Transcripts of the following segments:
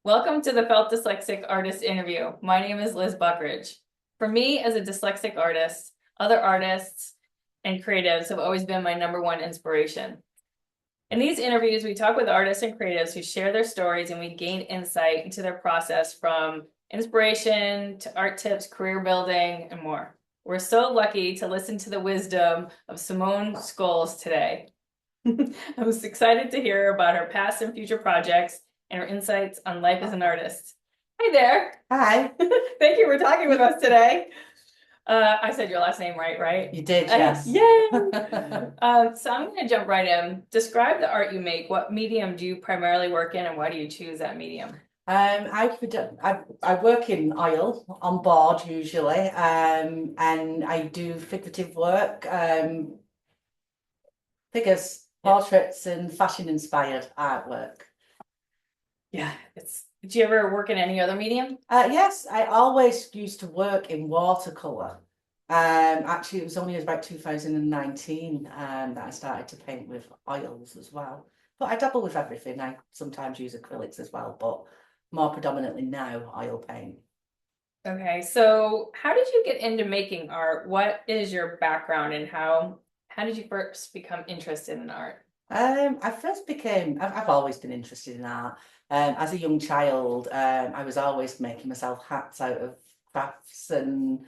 Welcome to the Felt Dyslexic Artist Interview. My name is Liz Buckridge. For me, as a dyslexic artist, other artists and creatives have always been my number one inspiration. In these interviews, we talk with artists and creatives who share their stories and we gain insight into their process from inspiration to art tips, career building, and more. We're so lucky to listen to the wisdom of Simone Scholes today. I was excited to hear about her past and future projects and her insights on life as an artist. Hi there. Hi, Thank you for talking with us today. I said your last name right? you did, yes. Yay! So I'm going to jump right in. Describe the art you make. What medium do you primarily work in, and why do you choose that medium? I work in oil on board usually, and I do figurative work, figures, Yeah, portraits, and fashion inspired artwork. yeah. It's. Did you ever work in any other medium? Yes, I always used to work in watercolor. Actually, it was only about 2019 that I started to paint with oils as well. But I dabble with everything. I sometimes use acrylics as well, but more predominantly now oil paint. Okay, so how did you get into making art? What is your background and how did you first become interested in art? I've always been interested in art. As a young child, I was always making myself hats out of crafts and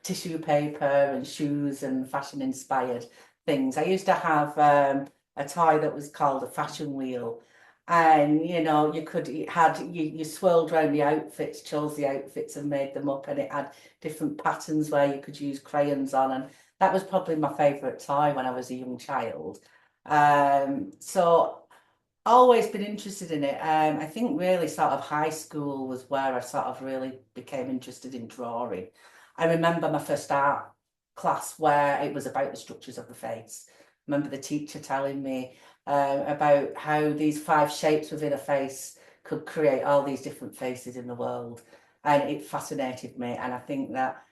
tissue paper and shoes and fashion inspired things. I used to have a toy that was called a fashion wheel. And you swirled around the outfits, chose the outfits and made them up, and it had different patterns where you could use crayons on, and that was probably my favourite toy when I was a young child. So always been interested in it. I think really sort of high school was where I sort of really became interested in drawing. I remember my first art class where it was about the structures of the face. I remember the teacher telling me about how these five shapes within a face could create all these different faces in the world. And it fascinated me. And I think that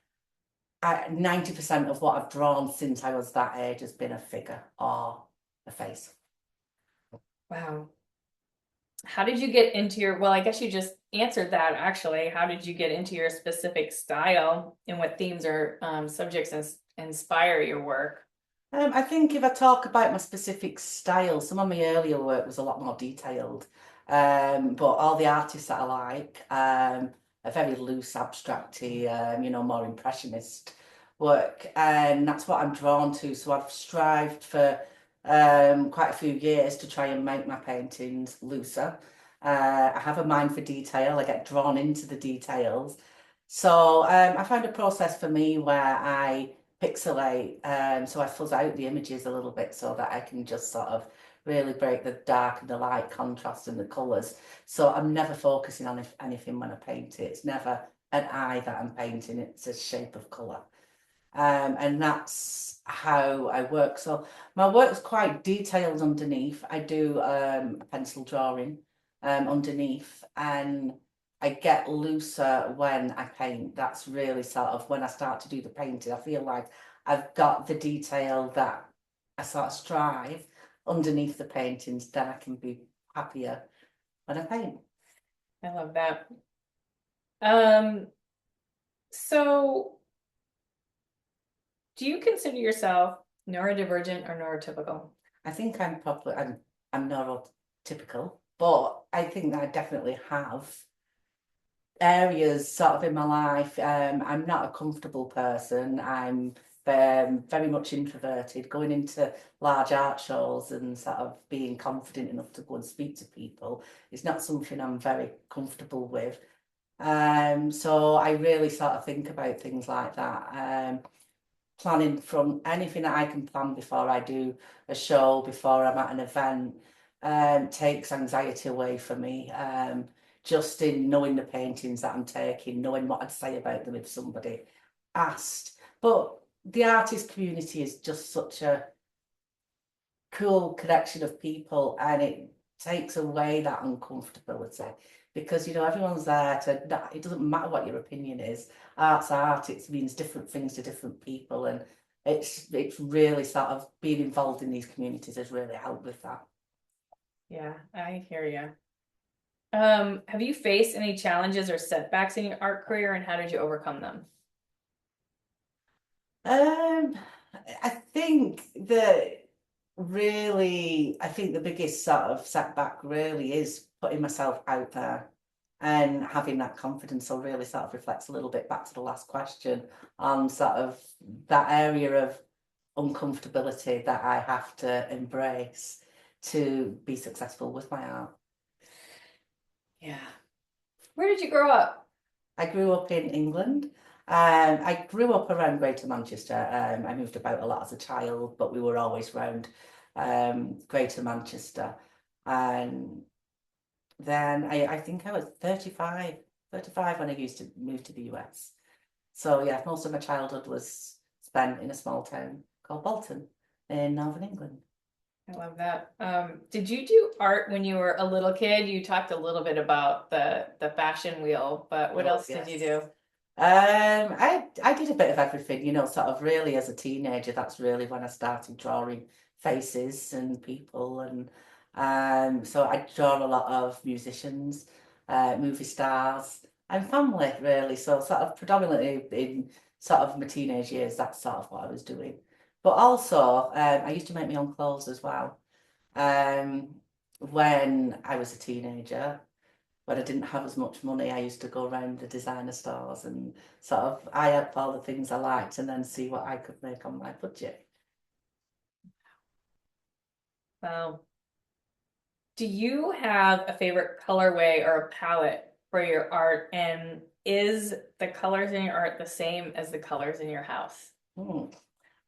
90% of what I've drawn since I was that age has been a figure or a face. Wow. How did you get into well, I guess you just answered that actually. How did you get into your specific style and what themes or subjects inspire your work? I think if I talk about my specific style, some of my earlier work was a lot more detailed. But all the artists that I like are very loose, abstracty, more impressionist work. And that's what I'm drawn to. So I've strived for quite a few years to try and make my paintings looser. I have a mind for detail. I get drawn into the details. So I found a process for me where I pixelate, so I fuzz out the images a little bit so that I can just sort of really break the dark and the light contrast and the colours. So I'm never focusing on anything when I paint it. It's never an eye that I'm painting, it's a shape of colour. And that's how I work. So my work's quite detailed underneath. I do a pencil drawing underneath, and I get looser when I paint. That's really sort of when I start to do the painting. I feel like I've got the detail that I sort of strive underneath the paintings, then I can be happier when I paint. I love that. Um, so do you consider yourself neurodivergent or neurotypical? I think I'm neurotypical, but I think that I definitely have areas sort of in my life. I'm not a comfortable person. I'm very much introverted. Going into large art shows and sort of being confident enough to go and speak to people is not something I'm very comfortable with. So I really sort of think about things like that. Planning from anything that I can plan before I do a show, before I'm at an event, takes anxiety away from me. Just in knowing the paintings that I'm taking, knowing what I'd say about them if somebody asked. But the artist community is just such a cool collection of people, and it takes away that uncomfortability because everyone's there to it doesn't matter what your opinion is. Art's art. It means different things to different people, and it's really sort of being involved in these communities has really helped with that. Yeah, I hear you. Have you faced any challenges or setbacks in your art career and how did you overcome them? Um, I think that I think the biggest sort of setback really is putting myself out there and having that confidence. So really sort of reflects a little bit back to the last question on sort of that area of uncomfortability that I have to embrace to be successful with my art. Yeah. Where did you grow up? I grew up in England. I grew up around Greater Manchester. I moved about a lot as a child, but we were always around Greater Manchester. And then I think I was 35 when I used to move to the US. So yeah, most of my childhood was spent in a small town called Bolton in Northern England. I love that. Did you do art when you were a little kid? You talked a little bit about the fashion wheel, but what Oh, else did you yes. do? I did a bit of everything, sort of really as a teenager. That's really when I started drawing faces and people, and so I draw a lot of musicians, movie stars, and family really. So sort of predominantly in sort of my teenage years, that's sort of what I was doing. But also, I used to make my own clothes as well. Um, when I was a teenager when I didn't have as much money, I used to go around the designer stores and sort of eye up all the things I liked and then see what I could make on my budget. Wow. Do you have a favorite colorway or a palette for your art? And is the colors in your art the same as the colors in your house? Hmm.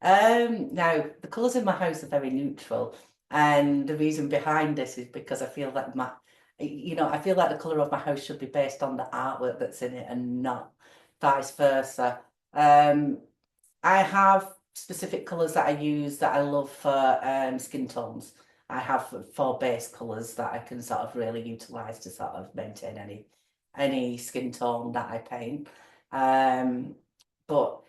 Now the colours in my house are very neutral, and the reason behind this is because I feel that I feel like the colour of my house should be based on the artwork that's in it and not vice versa. Um, I have specific colours that I use that I love for skin tones. I have four base colours that I can sort of really utilise to sort of maintain any skin tone that I paint. Um, but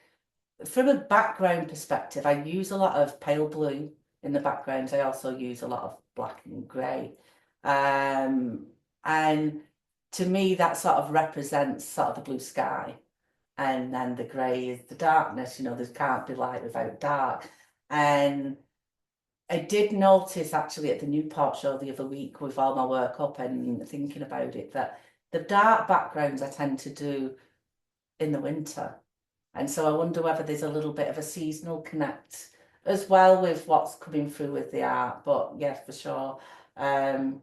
from a background perspective, I use a lot of pale blue in the backgrounds. I also use a lot of black and grey. Um, and to me, that sort of represents sort of the blue sky and then the grey is the darkness. There can't be light without dark. And I did notice actually at the Newport show the other week with all my work up and thinking about it that the dark backgrounds I tend to do in the winter. And so I wonder whether there's a little bit of a seasonal connect as well with what's coming through with the art. But yeah, for sure. Um,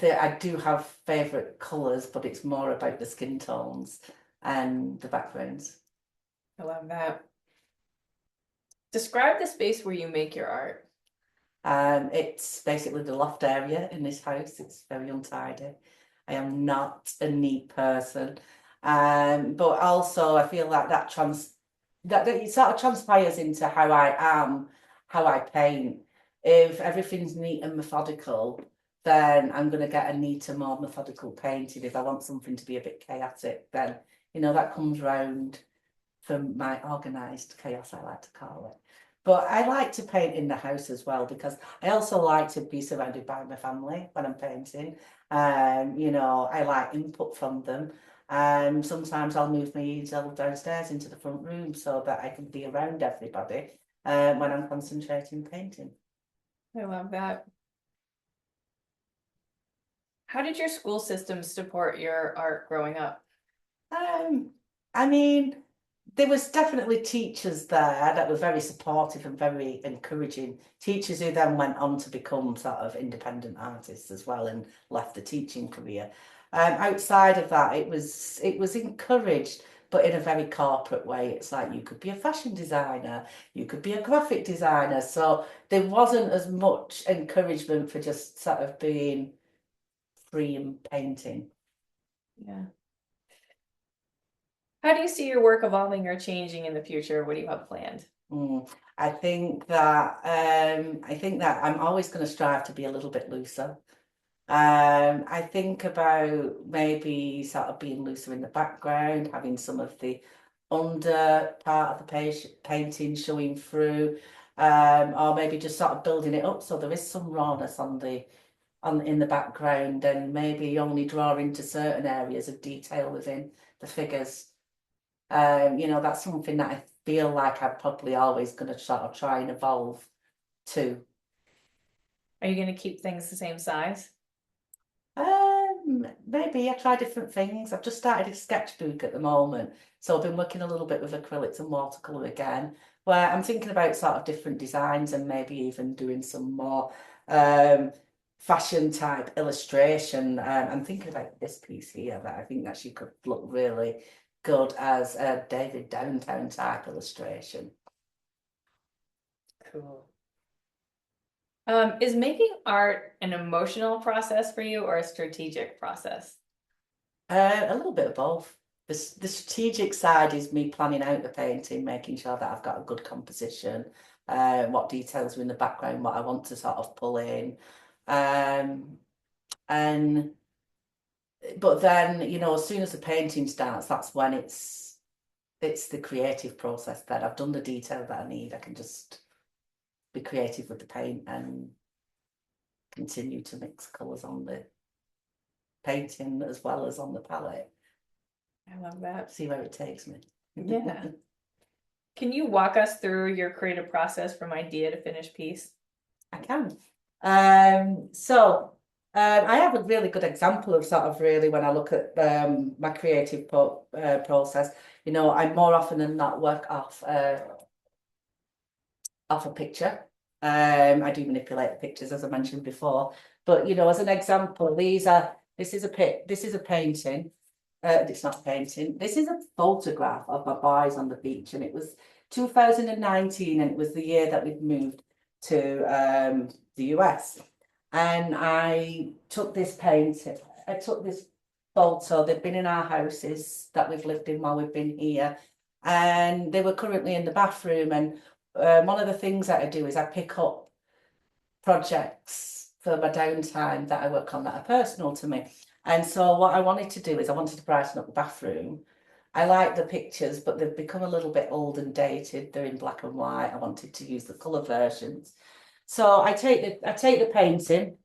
I do have favourite colours, but it's more about the skin tones and the backgrounds. I love that. Describe the space where you make your art. It's basically the loft area in this house. It's very untidy. I am not a neat person. But also I feel like that it sort of transpires into how I am, how I paint. If everything's neat and methodical, then I'm going to get a neater, more methodical painting. If I want something to be a bit chaotic, then that comes round from my organised chaos, I like to call it. But I like to paint in the house as well because I also like to be surrounded by my family when I'm painting. I like input from them. Sometimes I'll move my easel downstairs into the front room so that I can be around everybody when I'm concentrating painting. I love that. How did your school system support your art growing up? Um, I mean, there was definitely teachers there that were very supportive and very encouraging. Teachers who then went on to become sort of independent artists as well and left the teaching career. Outside of that, it was encouraged, but in a very corporate way. It's like you could be a fashion designer, you could be a graphic designer. So there wasn't as much encouragement for just sort of being free and painting. Yeah. How do you see your work evolving or changing in the future? What do you have planned? Mm. I think that I'm always going to strive to be a little bit looser. I think about maybe sort of being looser in the background, having some of the under part of the page painting showing through, or maybe just sort of building it up so there is some rawness in the background and maybe only draw into certain areas of detail within the figures. That's something that I feel like I'm probably always going to sort of try and evolve to. Are you gonna keep things the same size? Maybe I try different things. I've just started a sketchbook at the moment, so I've been working a little bit with acrylics and watercolor again, where I'm thinking about sort of different designs and maybe even doing some more fashion type illustration. I'm thinking about this piece here that I think that she could look really good as a David Downtown type illustration. Cool. Is making art an emotional process for you or a strategic process? A little bit of both. The strategic side is me planning out the painting, making sure that I've got a good composition, what details are in the background, what I want to sort of pull in. And but then, as soon as the painting starts, that's when it's the creative process that I've done the detail that I need. I can just be creative with the paint and continue to mix colours on the painting as well as on the palette. I love that. See where it takes me. Yeah. Can you walk us through your creative process from idea to finished piece? I can. I have a really good example of sort of really when I look at my creative process. I more often than not work off a picture. I do manipulate the pictures as I mentioned before, but as an example, this is a painting. It's not a painting. This is a photograph of my boys on the beach, and it was 2019, and it was the year that we'd moved to the US. And I took this photo. They've been in our houses that we've lived in while we've been here, and they were currently in the bathroom. And one of the things that I do is I pick up projects for my downtime that I work on that are personal to me. And so what I wanted to do is I wanted to brighten up the bathroom. I like the pictures, but they've become a little bit old and dated. They're in black and white. I wanted to use the colour versions. So I take the painting.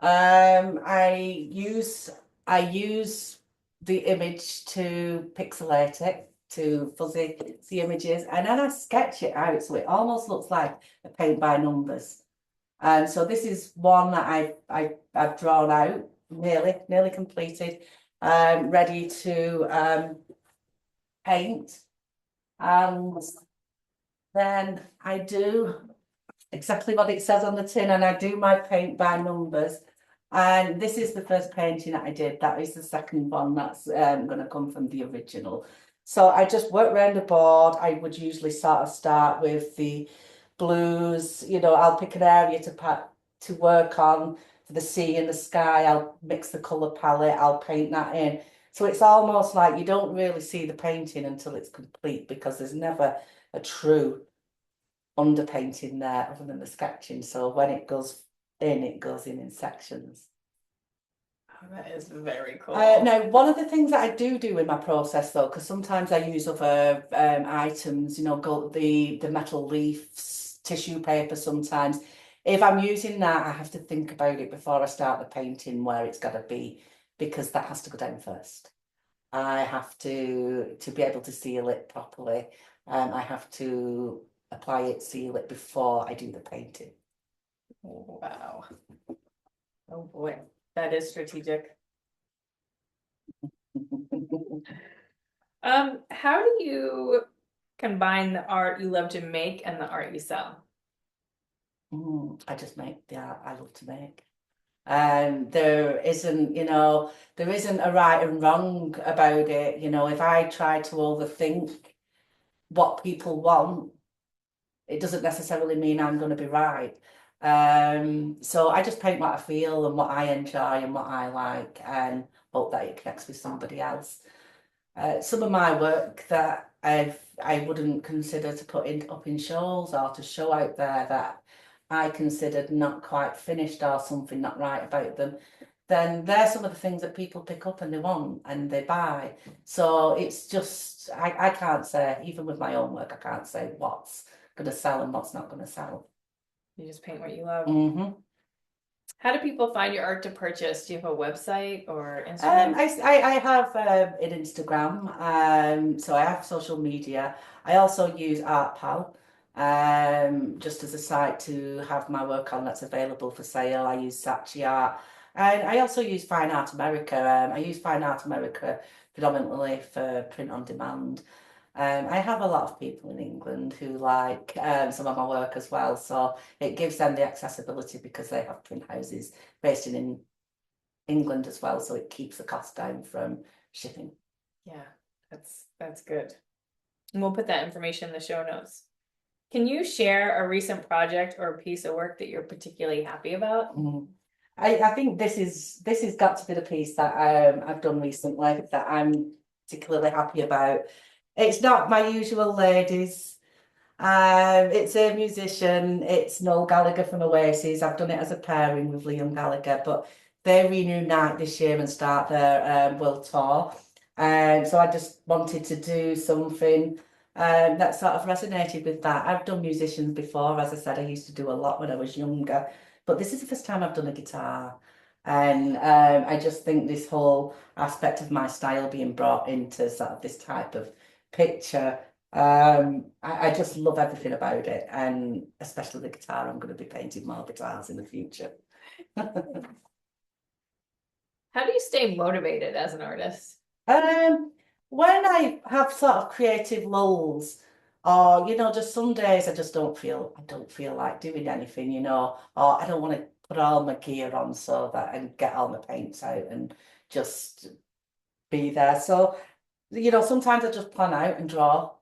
I use the image to pixelate it, to fuzzy the images, and then I sketch it out so it almost looks like a paint by numbers. And so this is one that I've drawn out, nearly completed, ready to paint. And then I do exactly what it says on the tin, and I do my paint by numbers. And this is the first painting that I did. That is the second one that's going to come from the original. So I just work around the board. I would usually sort of start with the blues. I'll pick an area to work on for the sea and the sky. I'll mix the colour palette. I'll paint that in. So it's almost like you don't really see the painting until it's complete, because there's never a true underpainting there other than the sketching. So when it goes in sections. Oh, that is very cool. Now, one of the things that I do in my process, though, because sometimes I use other items, the metal leaves, tissue paper sometimes. If I'm using that, I have to think about it before I start the painting where it's got to be, because that has to go down first. I have to be able to seal it properly. I have to apply it, seal it before I do the painting. Wow. Oh boy, that is strategic. How do you combine the art you love to make and the art you sell? I just make the art I love to make. There isn't a right and wrong about it. If I try to overthink what people want, it doesn't necessarily mean I'm going to be right. So I just paint what I feel and what I enjoy and what I like, and hope that it connects with somebody else. Some of my work that I wouldn't consider to put up in shows or to show out there, that I considered not quite finished or something not right about them, then they're some of the things that people pick up and they want and they buy. So it's just, I can't say, even with my own work, I can't say what's going to sell and what's not going to sell. You just paint what you love. Mm-hmm. How do people find your art to purchase? Do you have a website or Instagram? I have an Instagram, so I have social media. I also use ArtPal, just as a site to have my work on that's available for sale. I use Saatchi Art, and I also use Fine Art America. I use Fine Art America predominantly for print on demand. I have a lot of people in England who like some of my work as well, so it gives them the accessibility because they have print houses based in England as well, so it keeps the cost down from shipping. Yeah, that's good. And we'll put that information in the show notes. Can you share a recent project or a piece of work that you're particularly happy about? I think this has got to be the piece that I've done recently that I'm particularly happy about. It's not my usual ladies. It's a musician. It's Noel Gallagher from Oasis. I've done it as a pairing with Liam Gallagher, but they reunite this year and start their world tour. So I just wanted to do something that sort of resonated with that. I've done musicians before, as I said, I used to do a lot when I was younger, but this is the first time I've done a guitar. And I just think this whole aspect of my style being brought into sort of this type of picture, I just love everything about it, and especially the guitar. I'm going to be painting more guitars in the future. How do you stay motivated as an artist? Um, when I have sort of creative lulls, or just some days I don't feel like doing anything, or I don't want to put all my gear on so that I can get all my paints out and just be there. So, sometimes I just plan out and draw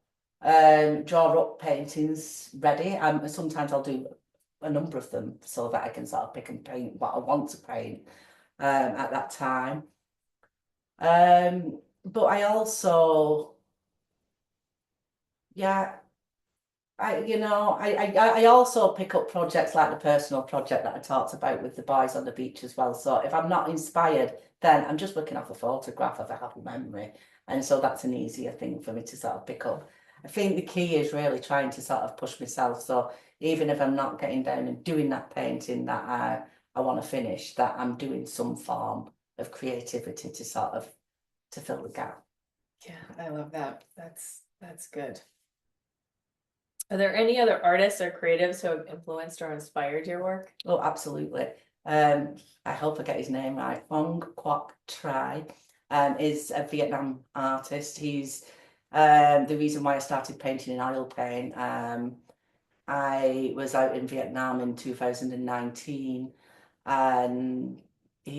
up paintings ready. Sometimes I'll do a number of them so that I can sort of pick and paint what I want to paint at that time. But I also, yeah, I also pick up projects like the personal project that I talked about with the boys on the beach as well. So if I'm not inspired, then I'm just looking off a photograph of a happy memory. And so that's an easier thing for me to sort of pick up. I think the key is really trying to sort of push myself. So even if I'm not getting down and doing that painting that I want to finish, that I'm doing some form of creativity to sort of to fill the gap. Yeah, I love that. That's good. Are there any other artists or creatives who have influenced or inspired your work? Oh, absolutely. I hope I get his name right. Phong Quoc Tri is a Vietnam artist. He's the reason why I started painting in oil paint. I was out in Vietnam in 2019, and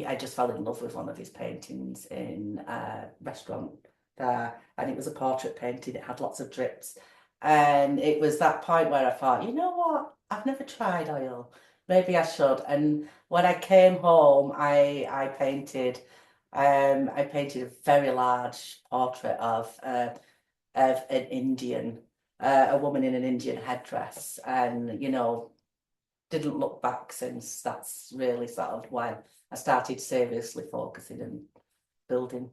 I just fell in love with one of his paintings in a restaurant there, and it was a portrait painting. It had lots of drips, and it was that point where I thought, you know what? I've never tried oil. Maybe I should. And when I came home, I painted a very large portrait of an Indian, a woman in an Indian headdress, and didn't look back since. That's really sort of when I started seriously focusing and building.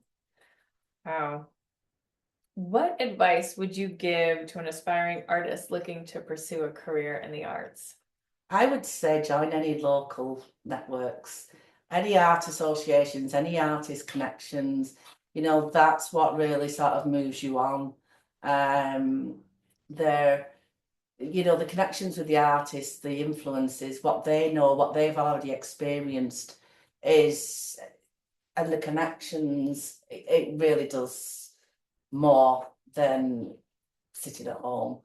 Wow. What advice would you give to an aspiring artist looking to pursue a career in the arts? I would say join any local networks, any art associations, any artist connections. That's what really sort of moves you on. Um, there, the connections with the artists, the influences, what they know, what they've already experienced is, and the connections, it really does more than sitting at home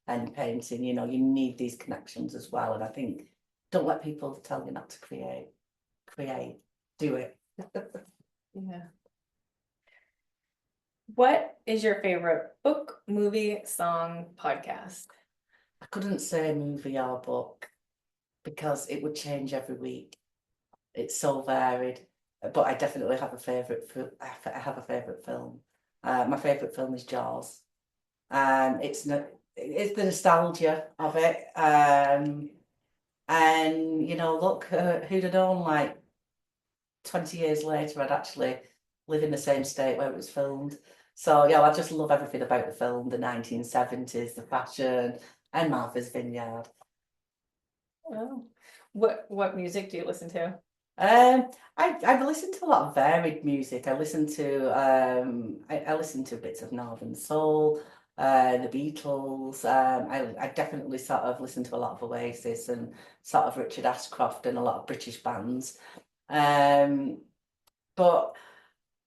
and painting. You need these connections as well. And I think don't let people tell you not to create. Create, do it. Yeah. What is your favorite book, movie, song, podcast? I couldn't say movie or book because it would change every week. It's so varied. But I definitely have a favourite. I have a favourite film. My favourite film is Jaws. It's the nostalgia of it. And look, who'd have known like 20 years later I'd actually live in the same state where it was filmed. So yeah, I just love everything about the film, the 1970s, the fashion, and Martha's Vineyard. Oh. What music do you listen to? I listen to a lot of varied music. I listen to bits of Northern Soul, the Beatles. I definitely sort of listen to a lot of Oasis and sort of Richard Ashcroft and a lot of British bands. Um, but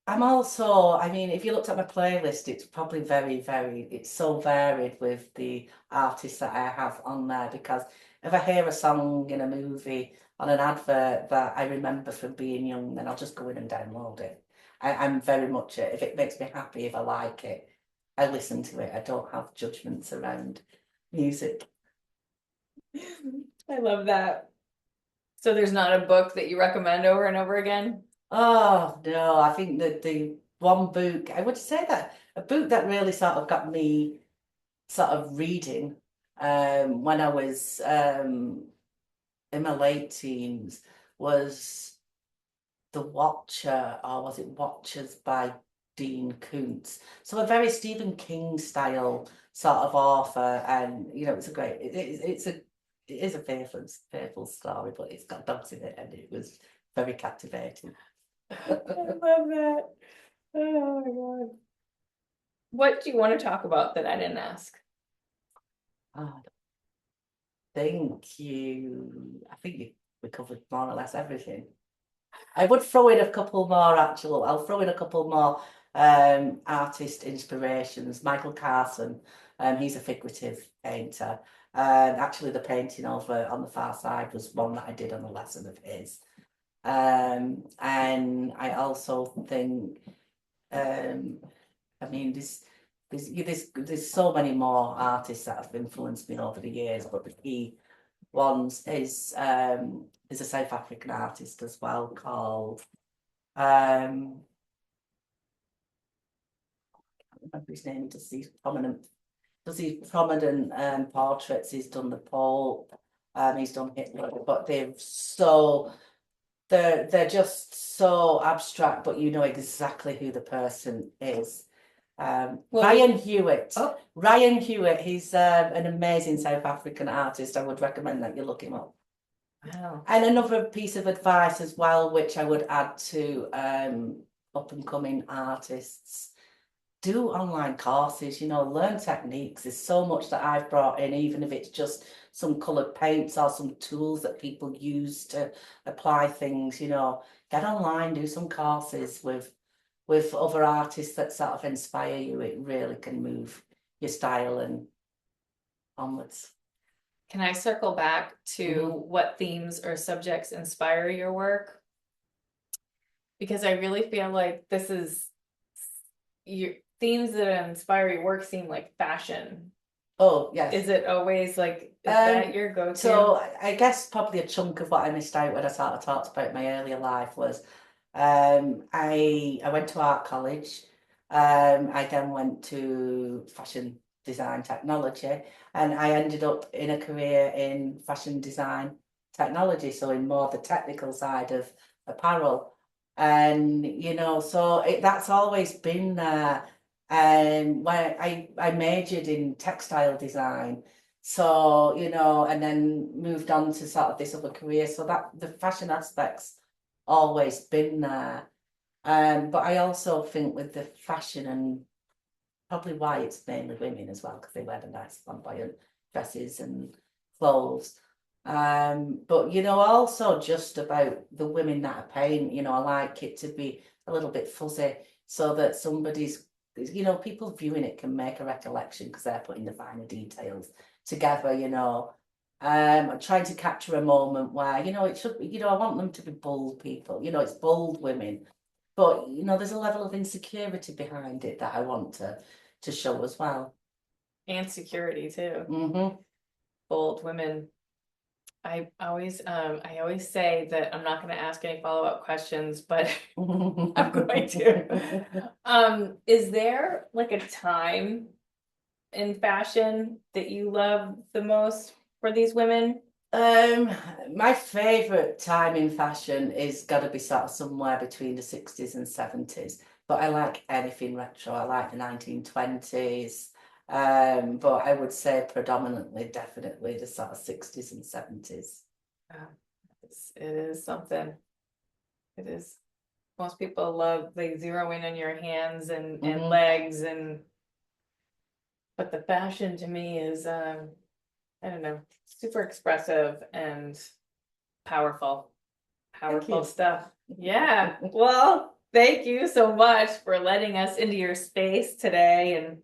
I'm also, I mean, if you looked at my playlist, it's probably very varied. It's so varied with the artists that I have on there because if I hear a song in a movie on an advert that I remember from being young, then I'll just go in and download it. I'm very much it. If it makes me happy, if I like it, I listen to it. I don't have judgments around music. I love that. So there's not a book that you recommend over and over again? Oh no, I think that the one book, I would say that a book that really sort of got me sort of reading when I was in my late teens was The Watcher, or was it Watchers by Dean Koontz. So a very Stephen King style sort of author, and it's a great. It is a fearful story, but it's got dogs in it, and it was very captivating. I love that. Oh my God. What do you want to talk about that I didn't ask? I I think we covered more or less everything. I would throw in a couple more actual. I'll throw in a couple more artist inspirations. Michael Carson, he's a figurative painter. And actually the painting over on the far side was one that I did on a lesson of his. And I also think I mean there's so many more artists that have influenced me over the years, but the key ones is a South African artist as well called um I can't remember his name. Does these prominent portraits. He's done the Pope, he's done Hitler, but they're just so abstract, but you know exactly who the person is. Well, Ryan Hewitt. oh, Ryan Hewitt, he's an amazing South African artist. I would recommend that you look him up. wow. And another piece of advice as well, which I would add to up and coming artists, do online courses, learn techniques. There's so much that I've brought in, even if it's just some coloured paints or some tools that people use to apply things, get online, do some courses with other artists that sort of inspire you. It really can move your style and onwards. Can I circle back to Mhm. what themes or subjects inspire your work? Because I really feel like this is your themes that inspire your work seem like fashion. Oh, yes. Is it always like, is that Um, your go-to? so I guess probably a chunk of what I missed out when I sort of talked about my earlier life was I went to art college. I then went to fashion design technology, and I ended up in a career in fashion design technology, so in more the technical side of apparel. And so that's always been there. And when I majored in textile design, so, and then moved on to sort of this other career. So that the fashion aspect's always been there. But I also think with the fashion and probably why it's mainly women as well, because they wear the nice flamboyant dresses and clothes. But also just about the women that I paint, I like it to be a little bit fuzzy so that people viewing it can make a recollection because they're putting the finer details together, I'm trying to capture a moment where, it should be, I want them to be bold people, it's bold women, but there's a level of insecurity behind it that I want to show as well. And security too. Mm-hmm. Bold women. I always say that I'm not going to ask any follow-up questions, but I'm going to. Is there like a time in fashion that you love the most for these women? Um, my favourite time in fashion is got to be sort of somewhere between the 60s and 70s. But I like anything retro. I like the 1920s. But I would say predominantly, definitely the sort of 60s and 70s. Uh, it is something. It is. Most people love, they zero in on your hands and Mhm. legs but the fashion to me is, I don't know, super expressive and powerful. Thank Powerful you. stuff. Yeah. Well, thank you so much for letting us into your space today. And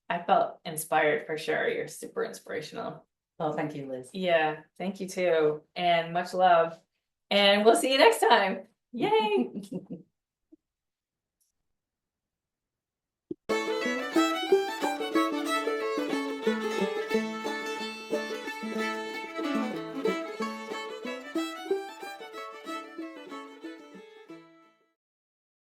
I felt inspired for sure. You're super inspirational. Oh, thank you, Liz. Yeah. Thank you too. And much love. And we'll see you next time. Yay.